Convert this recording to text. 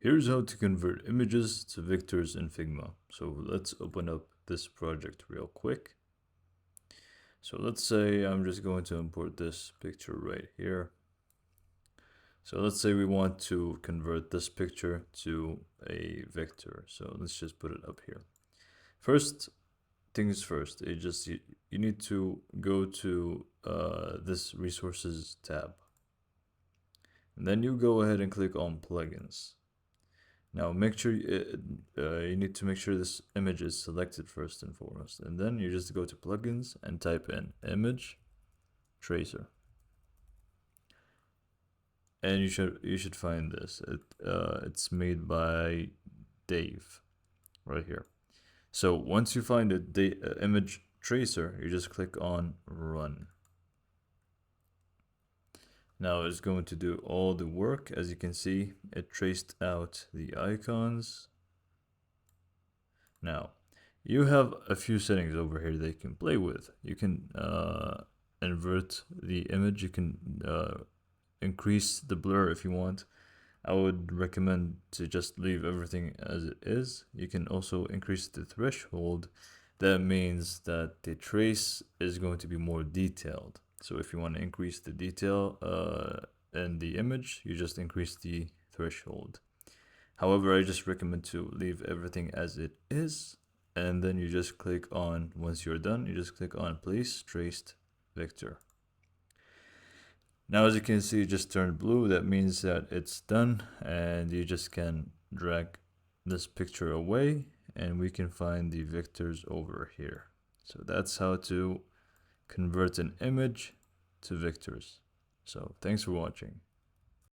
Here's how to convert images to vectors in Figma. So let's open up this project real quick. So let's say I'm just going to import this picture right here. So let's say we want to convert this picture to a vector. So let's just put it up here. First things first, you need to go to this resources tab. And then you go ahead and click on plugins. Now make sure you need to make sure this image is selected first and foremost, and then you just go to plugins and type in image tracer, and you should find this. It's made by Dave right here. So once you find the image tracer, you just click on run. Now it's going to do all the work. As you can see, it traced out the icons. Now, you have a few settings over here that you can play with. You can invert the image. You can increase the blur if you want. I would recommend to just leave everything as it is. You can also increase the threshold. That means that the trace is going to be more detailed. So if you want to increase the detail in the image, you just increase the threshold. However, I just recommend to leave everything as it is, and then you just click on, once you're done, you just click on place traced vector. Now as you can see, it just turned blue. That means that it's done, and you just can drag this picture away and we can find the vectors over here. So that's how to convert an image to vectors. So thanks for watching.